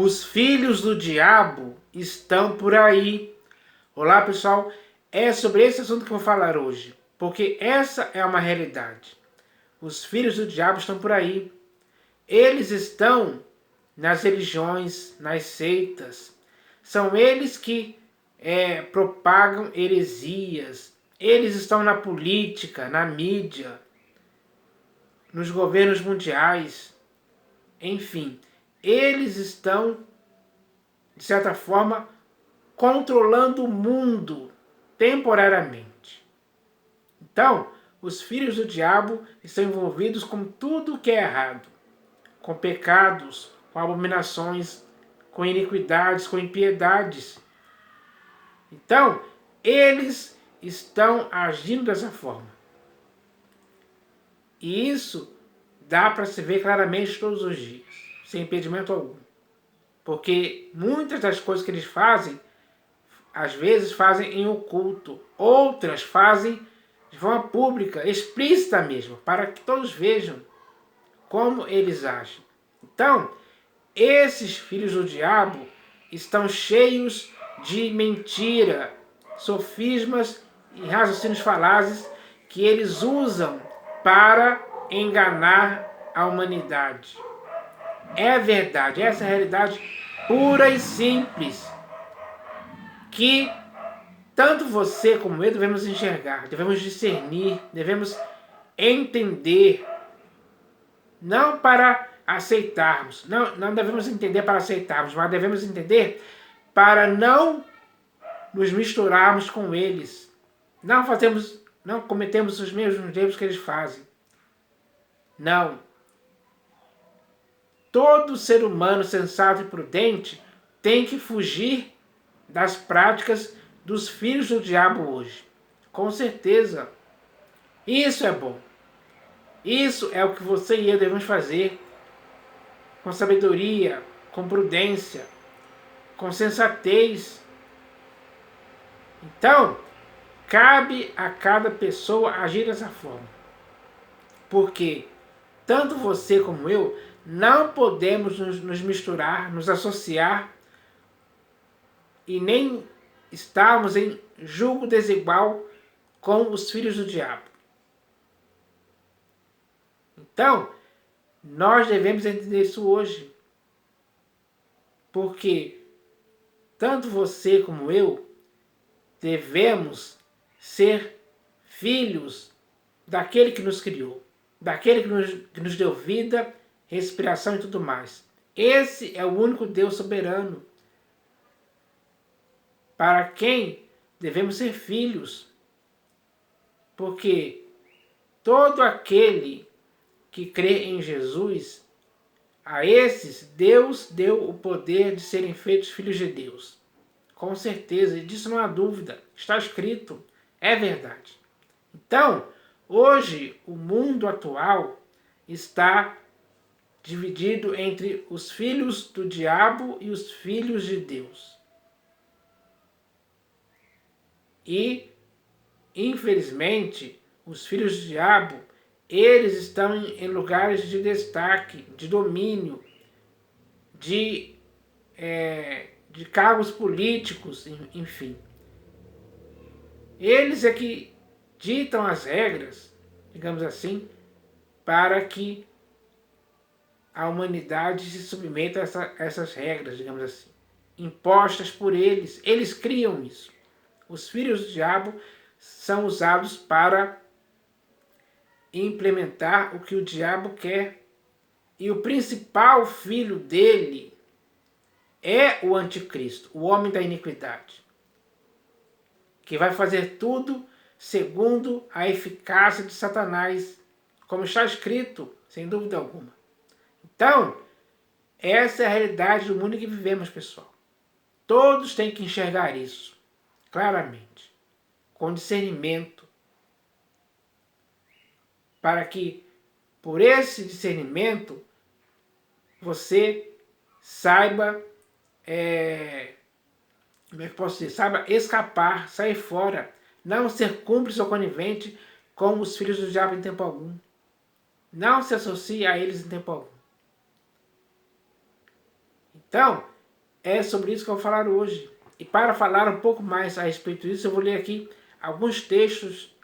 Os filhos do diabo estão por aí. Olá, pessoal. É sobre esse assunto que eu vou falar hoje, porque essa é uma realidade. Os filhos do diabo estão por aí. Eles estão nas religiões, nas seitas. São eles que propagam heresias. Eles estão na política, na mídia, nos governos mundiais. Enfim, eles estão, de certa forma, controlando o mundo temporariamente. Então, os filhos do diabo estão envolvidos com tudo que é errado, com pecados, com abominações, com iniquidades, com impiedades. Então, eles estão agindo dessa forma. E isso dá para se ver claramente todos os dias, sem impedimento algum. Porque muitas das coisas que eles fazem, às vezes fazem em oculto, outras fazem de forma pública, explícita mesmo, para que todos vejam como eles agem. Então, esses filhos do diabo estão cheios de mentira, sofismas e raciocínios falazes que eles usam para enganar a humanidade. É verdade, essa é a realidade pura e simples, que tanto você como eu devemos enxergar, devemos discernir, devemos entender, não para aceitarmos, não devemos entender para aceitarmos, mas devemos entender para não nos misturarmos com eles, não cometemos os mesmos erros que eles fazem. Não. Todo ser humano sensato e prudente tem que fugir das práticas dos filhos do diabo hoje. Com certeza. Isso é bom. Isso é o que você e eu devemos fazer com sabedoria, com prudência, com sensatez. Então, cabe a cada pessoa agir dessa forma. Porque tanto você como eu não podemos nos misturar, nos associar e nem estarmos em julgo desigual com os filhos do diabo. Então, nós devemos entender isso hoje. Porque tanto você como eu devemos ser filhos daquele que nos criou, daquele que nos deu vida, respiração e tudo mais. Esse é o único Deus soberano, para quem devemos ser filhos. Porque todo aquele que crê em Jesus, a esses Deus deu o poder de serem feitos filhos de Deus. Com certeza, e disso não há dúvida. Está escrito, é verdade. Então, hoje, o mundo atual está dividido entre os filhos do diabo e os filhos de Deus. E, infelizmente, os filhos do diabo, eles estão em lugares de destaque, de domínio, de cargos políticos, enfim. Eles é que ditam as regras, digamos assim, para que a humanidade se submeta a essas regras, digamos assim, impostas por eles. Eles criam isso. Os filhos do diabo são usados para implementar o que o diabo quer. E o principal filho dele é o anticristo, o homem da iniquidade, que vai fazer tudo segundo a eficácia de Satanás, como está escrito, sem dúvida alguma. Então, essa é a realidade do mundo em que vivemos, pessoal. Todos têm que enxergar isso, claramente, com discernimento, para que, por esse discernimento, você saiba, como é que posso dizer? Saiba escapar, sair fora, não ser cúmplice ou conivente com os filhos do diabo em tempo algum. Não se associe a eles em tempo algum. Então, é sobre isso que eu vou falar hoje. E para falar um pouco mais a respeito disso, eu vou ler aqui alguns textos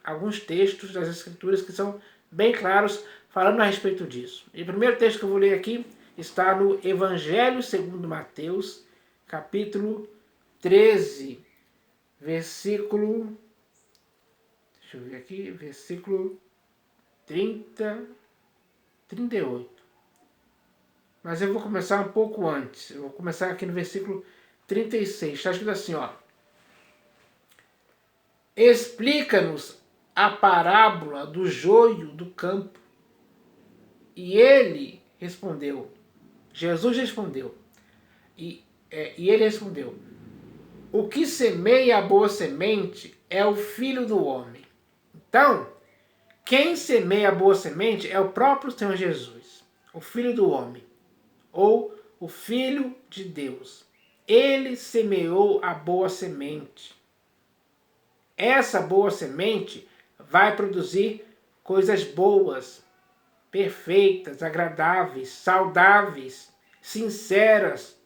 das Escrituras que são bem claros falando a respeito disso. E o primeiro texto que eu vou ler aqui está no Evangelho segundo Mateus, capítulo 13, versículo... Deixa eu ver aqui, versículo 38. Mas eu vou começar um pouco antes. Eu vou começar aqui no versículo 36. Está escrito assim, ó. Explica-nos a parábola do joio do campo. E ele respondeu. Jesus respondeu. E ele respondeu. O que semeia a boa semente é o Filho do Homem. Então, quem semeia a boa semente é o próprio Senhor Jesus, o Filho do Homem, ou o Filho de Deus. Ele semeou a boa semente. Essa boa semente vai produzir coisas boas, perfeitas, agradáveis, saudáveis, sinceras.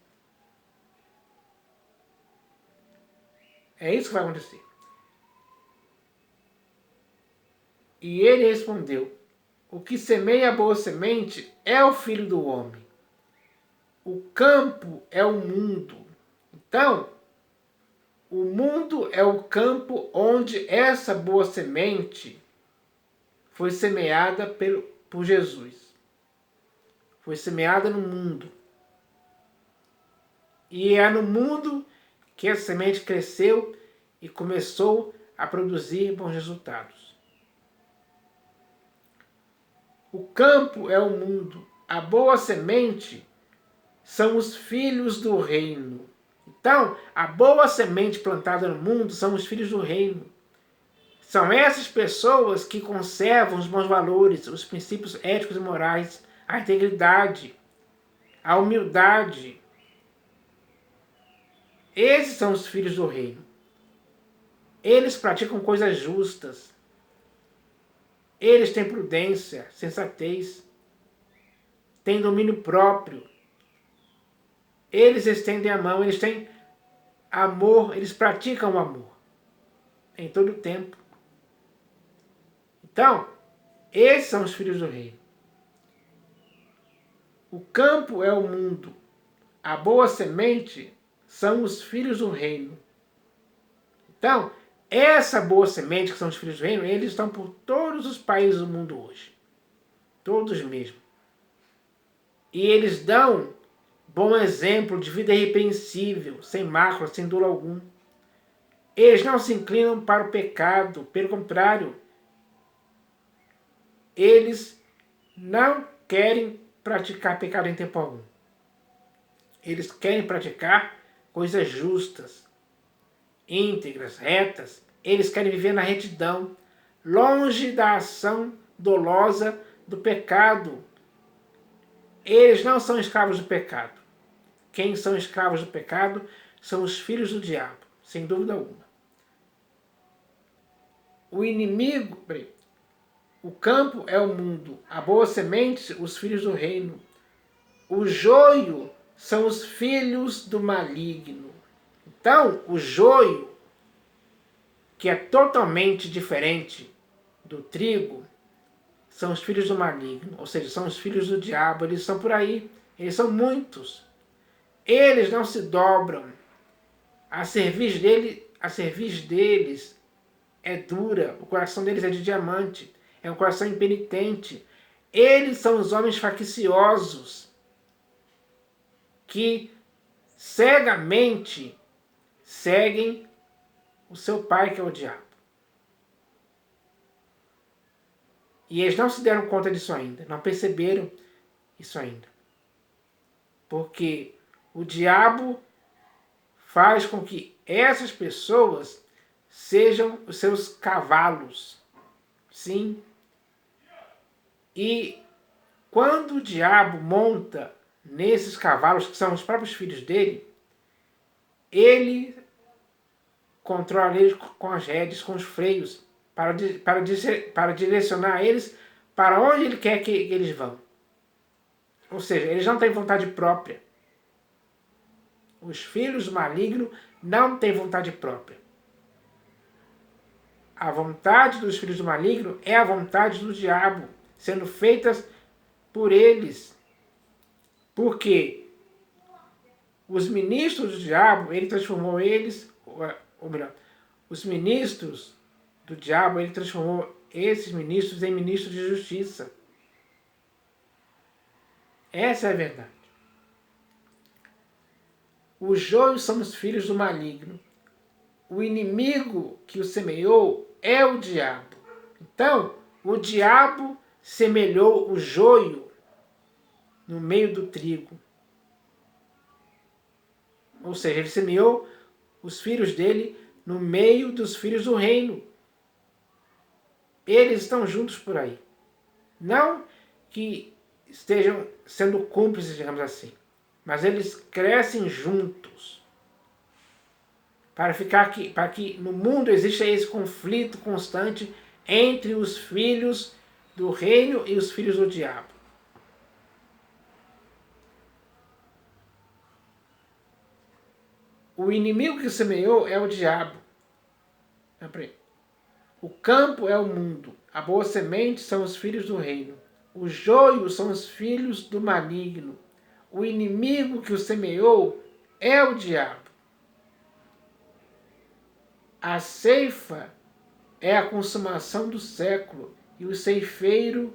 É isso que vai acontecer. E ele respondeu, o que semeia a boa semente é o Filho do Homem. O campo é o mundo. Então, o mundo é o campo onde essa boa semente foi semeada por Jesus. Foi semeada no mundo. E é no mundo que a semente cresceu e começou a produzir bons resultados. O campo é o mundo. A boa semente são os filhos do reino. Então, a boa semente plantada no mundo são os filhos do reino. São essas pessoas que conservam os bons valores, os princípios éticos e morais, a integridade, a humildade. Esses são os filhos do reino. Eles praticam coisas justas. Eles têm prudência, sensatez, têm domínio próprio. Eles estendem a mão, eles têm amor, eles praticam o amor em todo o tempo. Então, esses são os filhos do reino. O campo é o mundo. A boa semente são os filhos do reino. Então, essa boa semente, que são os filhos do reino, eles estão por todos os países do mundo hoje. Todos mesmo. E eles dão bom exemplo de vida irrepreensível, sem mácula, sem dolo algum. Eles não se inclinam para o pecado, pelo contrário, eles não querem praticar pecado em tempo algum. Eles querem praticar coisas justas, íntegras, retas. Eles querem viver na retidão, longe da ação dolosa do pecado. Eles não são escravos do pecado. Quem são escravos do pecado são os filhos do diabo, sem dúvida alguma. O inimigo, o campo é o mundo, a boa semente, os filhos do reino. O joio são os filhos do maligno. Então, o joio, que é totalmente diferente do trigo, são os filhos do maligno, ou seja, são os filhos do diabo. Eles estão por aí, eles são muitos. Eles não se dobram. A cerviz deles é dura, o coração deles é de diamante, é um coração impenitente. Eles são os homens facciosos que cegamente seguem o seu pai, que é o diabo. E eles não se deram conta disso ainda, não perceberam isso ainda. Porque o diabo faz com que essas pessoas sejam os seus cavalos. Sim. E quando o diabo monta nesses cavalos, que são os próprios filhos dele, ele controla eles com as rédeas, com os freios, para direcionar eles para onde ele quer que eles vão. Ou seja, eles não têm vontade própria. Os filhos do maligno não têm vontade própria. A vontade dos filhos do maligno é a vontade do diabo, sendo feitas por eles. Porque os ministros do diabo, ele transformou eles, ou melhor, os ministros do diabo, ele transformou esses ministros em ministros de justiça. Essa é a verdade. Os joios são os filhos do maligno. O inimigo que o semeou é o diabo. Então, o diabo semelhou o joio no meio do trigo. Ou seja, ele semeou os filhos dele no meio dos filhos do reino. Eles estão juntos por aí. Não que estejam sendo cúmplices, digamos assim, mas eles crescem juntos. Para que no mundo exista esse conflito constante entre os filhos do reino e os filhos do diabo. O inimigo que semeou é o diabo. O campo é o mundo. A boa semente são os filhos do reino. Os joios são os filhos do maligno. O inimigo que o semeou é o diabo. A ceifa é a consumação do século, e os ceifeiros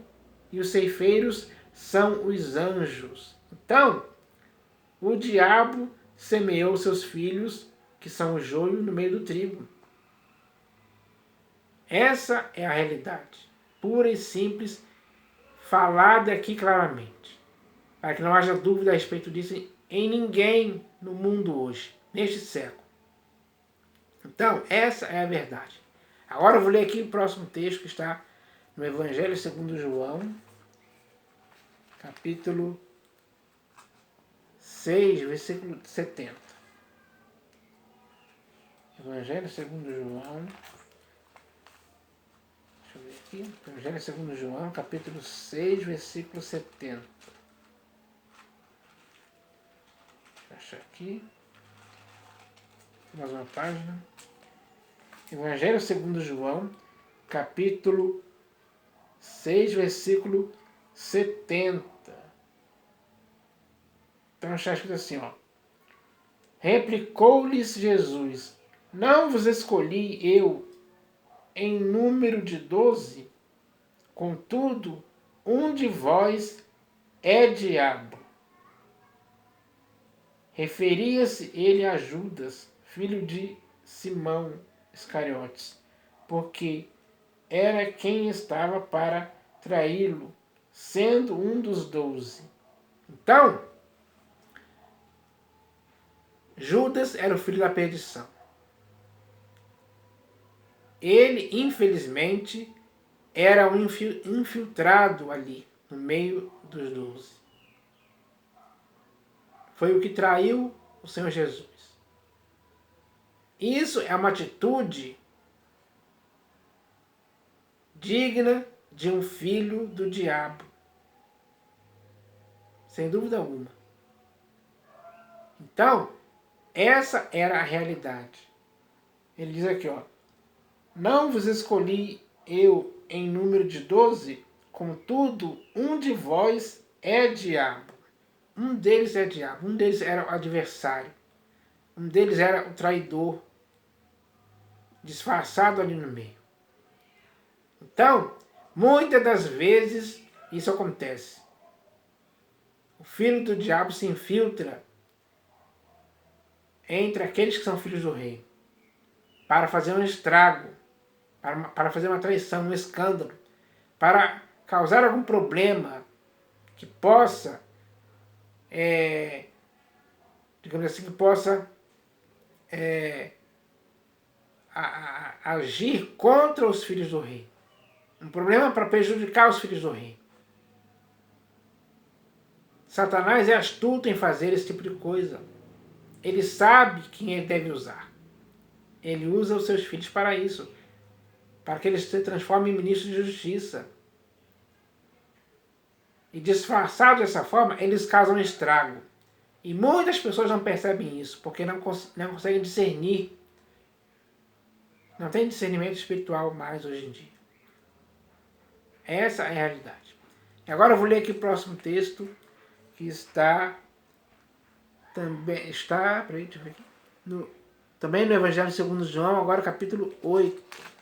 são os anjos. Então, o diabo semeou seus filhos, que são o joio, no meio do trigo. Essa é a realidade, pura e simples, falada aqui claramente, para que não haja dúvida a respeito disso em ninguém no mundo hoje, neste século. Então, essa é a verdade. Agora eu vou ler aqui o próximo texto que está no Evangelho segundo João, capítulo 6, versículo 70. Evangelho segundo João, deixa eu ver aqui, Evangelho segundo João, capítulo 6, versículo 70. Deixa eu achar aqui, mais uma página. Evangelho segundo João, capítulo 6, versículo 70. Então está escrito assim, ó. Replicou-lhes Jesus: não vos escolhi eu em número de 12? Contudo, um de vós é diabo. Referia-se ele a Judas, filho de Simão Iscariotes, porque era quem estava para traí-lo, sendo um dos 12. Então, Judas era o filho da perdição. Ele, infelizmente, era um infiltrado ali, no meio dos 12. Foi o que traiu o Senhor Jesus. Isso é uma atitude digna de um filho do diabo. Sem dúvida alguma. Então, essa era a realidade. Ele diz aqui, ó. Não vos escolhi eu em número de 12, contudo, um de vós é diabo. Um deles é diabo, um deles era o adversário. Um deles era o traidor, disfarçado ali no meio. Então, muitas das vezes isso acontece. O filho do diabo se infiltra entre aqueles que são filhos do rei, para fazer um estrago, para fazer uma traição, um escândalo, para causar algum problema que possa, digamos assim, que possa agir contra os filhos do rei. Um problema para prejudicar os filhos do rei. Satanás é astuto em fazer esse tipo de coisa. Ele sabe quem ele deve usar. Ele usa os seus filhos para isso, para que eles se transformem em ministros de justiça. E disfarçados dessa forma, eles causam estrago. E muitas pessoas não percebem isso, porque não conseguem discernir. Não tem discernimento espiritual mais hoje em dia. Essa é a realidade. E agora eu vou ler aqui o próximo texto, que também está também no Evangelho segundo João, agora capítulo 8.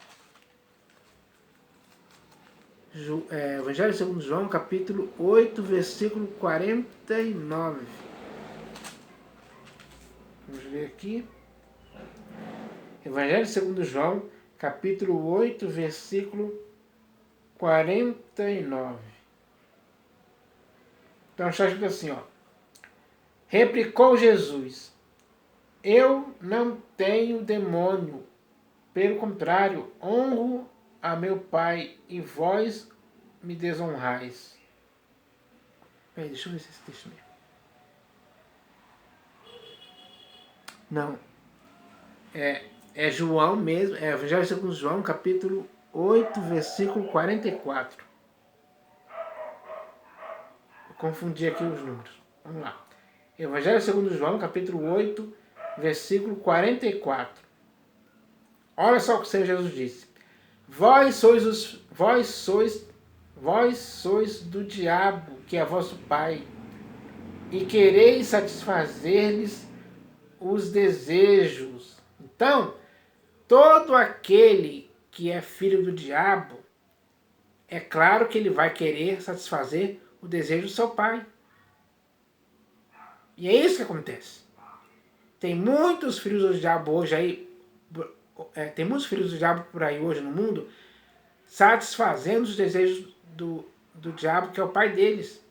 Evangelho segundo João, capítulo 8, versículo 49. Vamos ver aqui. Evangelho segundo João, capítulo 8, versículo 49. Então está escrito assim, ó. Replicou Jesus: eu não tenho demônio, pelo contrário, honro a meu Pai e vós me desonrais. Peraí, deixa eu ver se esse texto mesmo. Não. É João mesmo, é Evangelho segundo João, capítulo 8, versículo 44. Eu confundi aqui os números. Vamos lá. Evangelho segundo João, capítulo 8, versículo 44. Olha só o que o Senhor Jesus disse. Vós sois do diabo, que é vosso pai, e quereis satisfazer-lhes os desejos. Então, todo aquele que é filho do diabo, é claro que ele vai querer satisfazer o desejo do seu pai. E é isso que acontece. Tem muitos filhos do diabo hoje aí, tem muitos filhos do diabo por aí hoje no mundo, satisfazendo os desejos do diabo, que é o pai deles.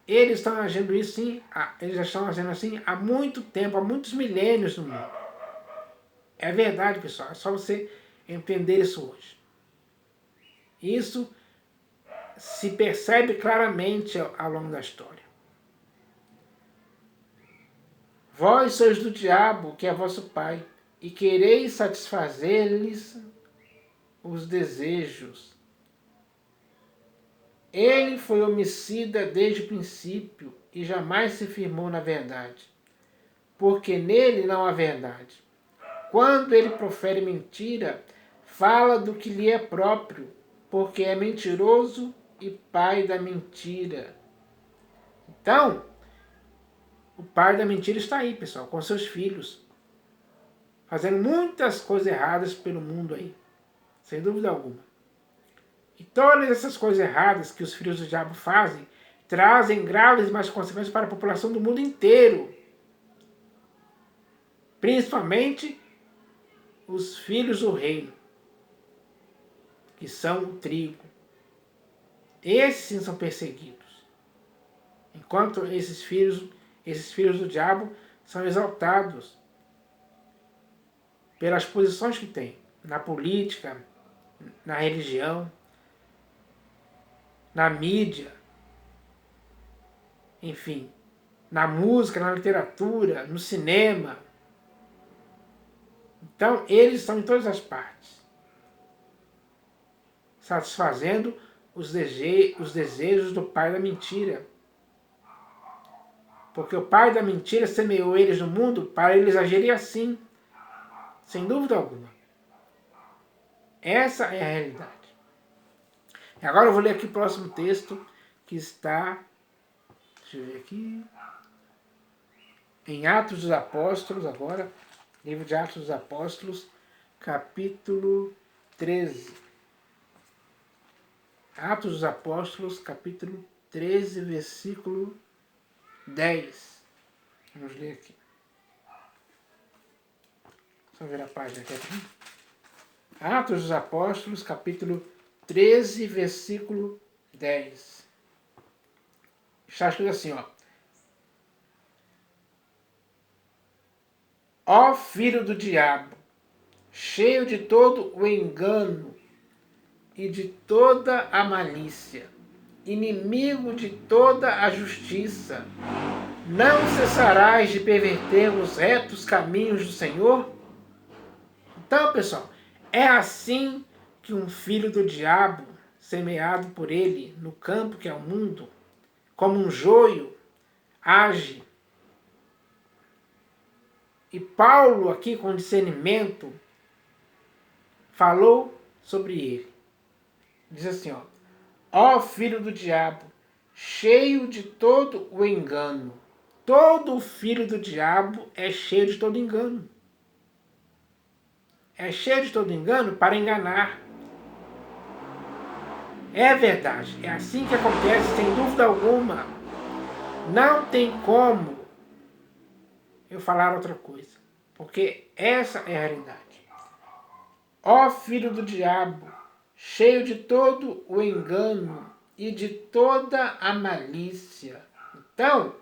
Eles estão agindo isso sim, eles já estão agindo assim há muito tempo, há muitos milênios no mundo. É verdade, pessoal, é só você entender isso hoje. Isso se percebe claramente ao longo da história. Vós sois do diabo, que é vosso pai, e quereis satisfazer-lhes os desejos. Ele foi homicida desde o princípio e jamais se firmou na verdade, porque nele não há verdade. Quando ele profere mentira, fala do que lhe é próprio, porque é mentiroso e pai da mentira. Então, o pai da mentira está aí, pessoal, com seus filhos, fazendo muitas coisas erradas pelo mundo aí, sem dúvida alguma. E todas essas coisas erradas que os filhos do diabo fazem, trazem graves más consequências para a população do mundo inteiro. Principalmente os filhos do reino, que são o trigo. Esses sim são perseguidos. Enquanto esses filhos do diabo são exaltados pelas posições que têm na política, na religião, na mídia, enfim, na música, na literatura, no cinema. Então, eles estão em todas as partes, satisfazendo os desejos do pai da mentira. Porque o pai da mentira semeou eles no mundo para eles agirem assim, sem dúvida alguma. Essa é a realidade. E agora eu vou ler aqui o próximo texto, que está, deixa eu ver aqui, em Atos dos Apóstolos agora, livro de Atos dos Apóstolos, capítulo 13. Atos dos Apóstolos, capítulo 13, versículo 10. Vamos ler aqui. Só ver a página aqui. Atos dos Apóstolos, capítulo 13, versículo 10. Está escrito assim, ó. Ó filho do diabo, cheio de todo o engano e de toda a malícia, inimigo de toda a justiça, não cessarás de perverter os retos caminhos do Senhor? Então, pessoal, é assim que um filho do diabo, semeado por ele no campo que é o mundo, como um joio, age E Paulo, aqui com discernimento, falou sobre ele. Diz assim, ó filho do diabo, cheio de todo o engano. Todo filho do diabo é cheio de todo engano. É cheio de todo engano para enganar. É verdade, é assim que acontece, sem dúvida alguma. Não tem como eu falar outra coisa, porque essa é a realidade. Ó filho do diabo, cheio de todo o engano e de toda a malícia. Então,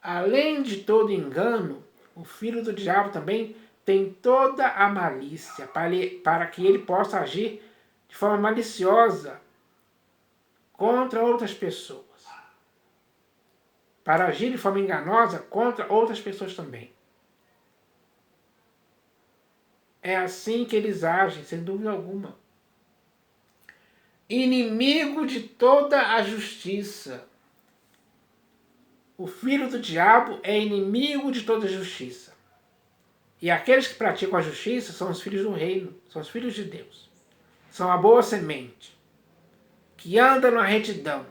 além de todo engano, o filho do diabo também tem toda a malícia para que ele possa agir de forma maliciosa contra outras pessoas. Para agir de forma enganosa contra outras pessoas também. É assim que eles agem, sem dúvida alguma. Inimigo de toda a justiça. O filho do diabo é inimigo de toda a justiça. E aqueles que praticam a justiça são os filhos do reino, são os filhos de Deus. São a boa semente, que andam na retidão,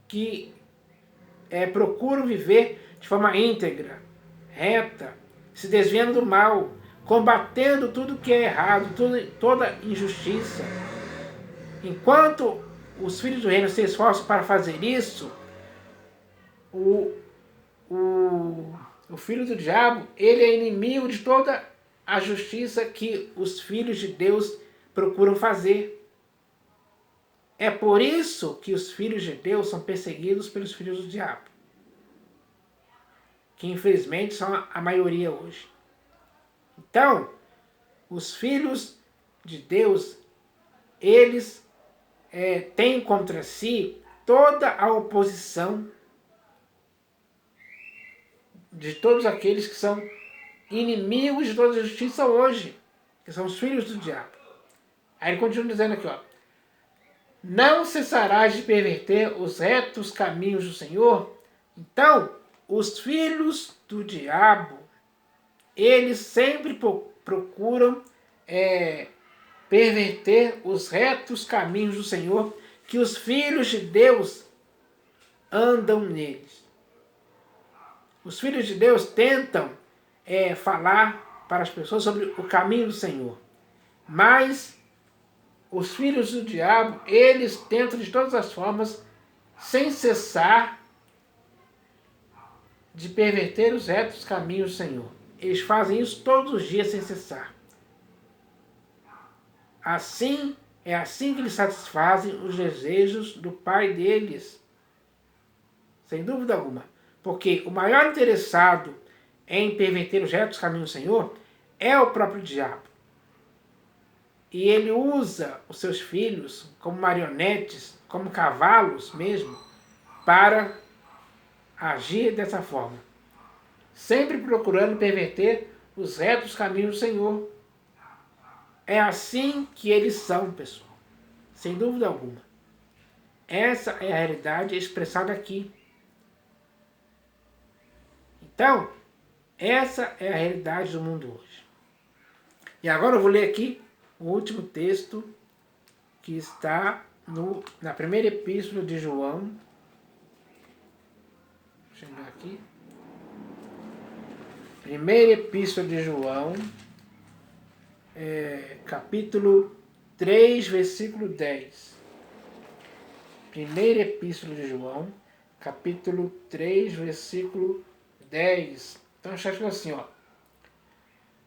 que procuram viver de forma íntegra, reta, se desviando do mal, combatendo tudo que é errado, toda injustiça. Enquanto os filhos do reino se esforçam para fazer isso, o filho do diabo, ele é inimigo de toda a justiça que os filhos de Deus procuram fazer. É por isso que os filhos de Deus são perseguidos pelos filhos do diabo, que infelizmente são a maioria hoje. Então, os filhos de Deus, eles têm contra si toda a oposição de todos aqueles que são inimigos de toda a justiça hoje, que são os filhos do diabo. Aí ele continua dizendo aqui, não cessarás de perverter os retos caminhos do Senhor. Então, os filhos do diabo, eles sempre procuram perverter os retos caminhos do Senhor, que os filhos de Deus andam neles. Os filhos de Deus tentam falar para as pessoas sobre o caminho do Senhor. Mas os filhos do diabo, eles tentam de todas as formas, sem cessar, de perverter os retos caminhos do Senhor. Eles fazem isso todos os dias sem cessar. Assim, é assim que eles satisfazem os desejos do pai deles. Sem dúvida alguma. Porque o maior interessado em perverter os retos caminhos do Senhor é o próprio diabo. E ele usa os seus filhos como marionetes, como cavalos mesmo, para agir dessa forma. Sempre procurando perverter os retos caminhos do Senhor. É assim que eles são, pessoal. Sem dúvida alguma. Essa é a realidade expressada aqui. Então, essa é a realidade do mundo hoje. E agora eu vou ler aqui o último texto que está na primeira epístola de João. Deixa eu ver aqui. Primeira epístola de João, capítulo 3, versículo 10. Primeira epístola de João, capítulo 3, versículo 10. Então está escrito assim,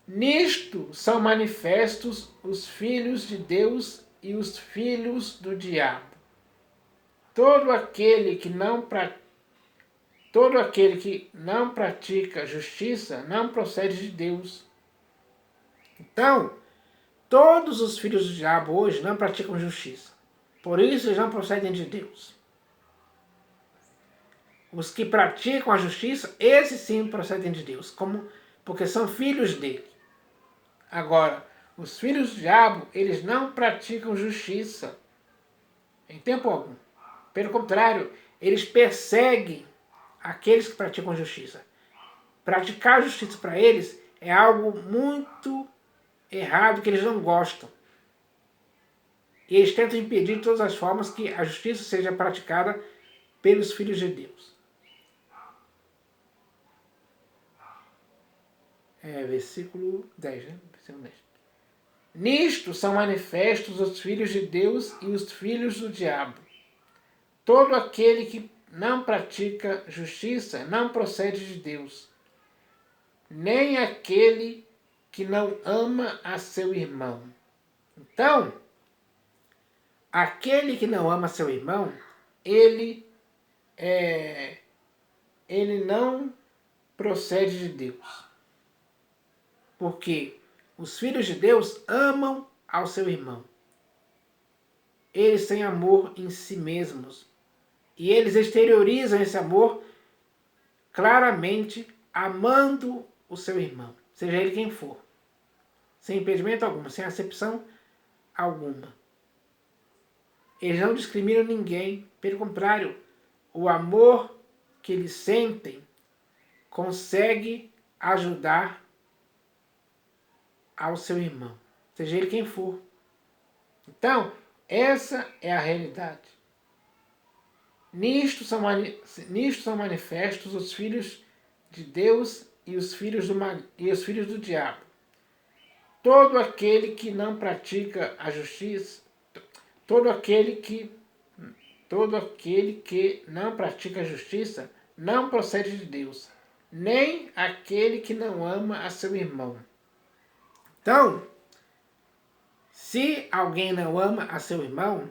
Nisto são manifestos os filhos de Deus e os filhos do diabo. Todo aquele que não pratica justiça não procede de Deus. Então, todos os filhos do diabo hoje não praticam justiça. Por isso eles não procedem de Deus. Os que praticam a justiça, esses sim procedem de Deus, porque são filhos dele. Agora, os filhos do diabo, eles não praticam justiça em tempo algum. Pelo contrário, eles perseguem aqueles que praticam justiça. praticar a justiça para eles é algo muito errado, que eles não gostam. E eles tentam impedir de todas as formas que a justiça seja praticada pelos filhos de Deus. Versículo 10, né? Versículo 10. Nisto são manifestos os filhos de Deus e os filhos do diabo. Todo aquele que não pratica justiça não procede de Deus, nem aquele que não ama a seu irmão. Então, aquele que não ama seu irmão, ele não procede de Deus. Porque os filhos de Deus amam ao seu irmão. Eles têm amor em si mesmos. E eles exteriorizam esse amor claramente, amando o seu irmão, seja ele quem for. Sem impedimento algum, sem acepção alguma. Eles não discriminam ninguém, pelo contrário, o amor que eles sentem consegue ajudar ao seu irmão, seja ele quem for. Então, essa é a realidade. Nisto são manifestos os filhos de Deus e os filhos do diabo. Todo aquele que não pratica a justiça, todo aquele que não pratica a justiça não procede de Deus, nem aquele que não ama a seu irmão. Então, se alguém não ama a seu irmão,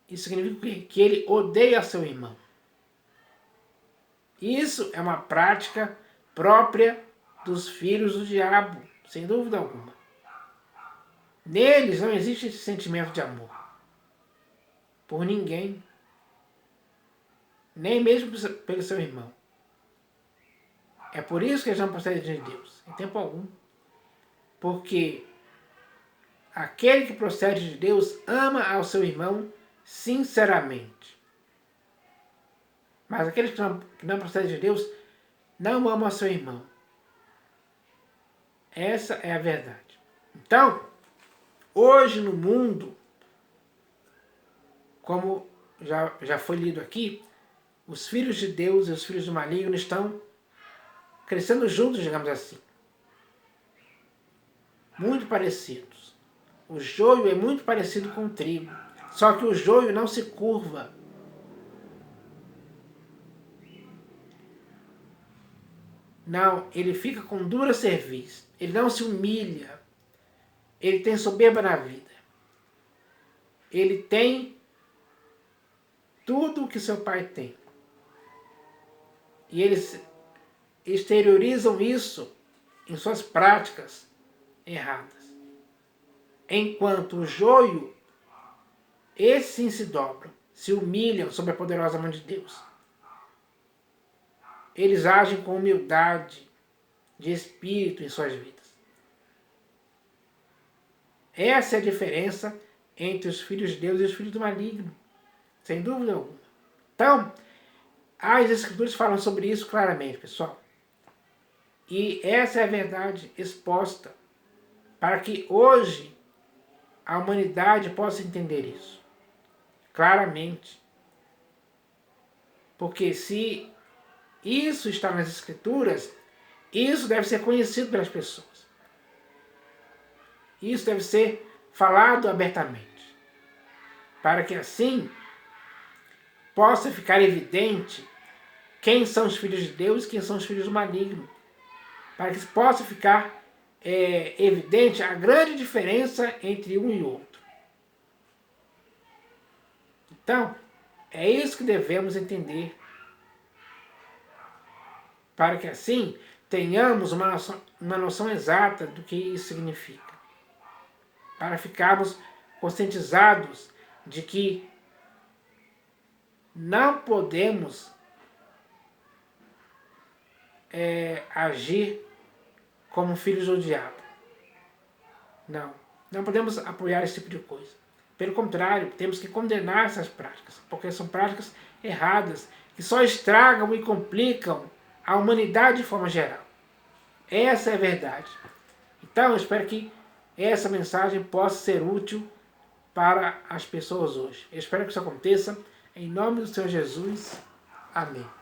isso significa que ele odeia seu irmão. Isso é uma prática própria dos filhos do diabo, sem dúvida alguma. Neles não existe esse sentimento de amor por ninguém, nem mesmo pelo seu irmão. É por isso que eles não procedem de Deus, em tempo algum. Porque aquele que procede de Deus ama ao seu irmão sinceramente. Mas aqueles que não procedem de Deus não amam ao seu irmão. Essa é a verdade. Então, hoje no mundo, como já foi lido aqui, os filhos de Deus e os filhos do maligno estão crescendo juntos, digamos assim. Muito parecidos. O joio é muito parecido com o trigo. Só que o joio não se curva. Não, ele fica com dura cerviz. Ele não se humilha. Ele tem soberba na vida. Ele tem tudo o que seu pai tem. E eles exteriorizam isso em suas práticas erradas. Enquanto o joio, esses sim se dobram, se humilham sob a poderosa mão de Deus. Eles agem com humildade de espírito em suas vidas. Essa é a diferença entre os filhos de Deus e os filhos do maligno, sem dúvida alguma. Então, as Escrituras falam sobre isso claramente, pessoal. E essa é a verdade exposta para que hoje a humanidade possa entender isso claramente. Porque se isso está nas Escrituras, isso deve ser conhecido pelas pessoas. Isso deve ser falado abertamente, para que assim possa ficar evidente quem são os filhos de Deus e quem são os filhos do maligno, para que possa ficar evidente a grande diferença entre um e outro. Então, é isso que devemos entender, para que assim tenhamos uma noção exata do que isso significa, para ficarmos conscientizados de que não podemos agir como filhos do diabo. Não podemos apoiar esse tipo de coisa. Pelo contrário, temos que condenar essas práticas, porque são práticas erradas, que só estragam e complicam a humanidade de forma geral. Essa é a verdade. Então eu espero que essa mensagem possa ser útil para as pessoas hoje. Eu espero que isso aconteça. Em nome do Senhor Jesus. Amém.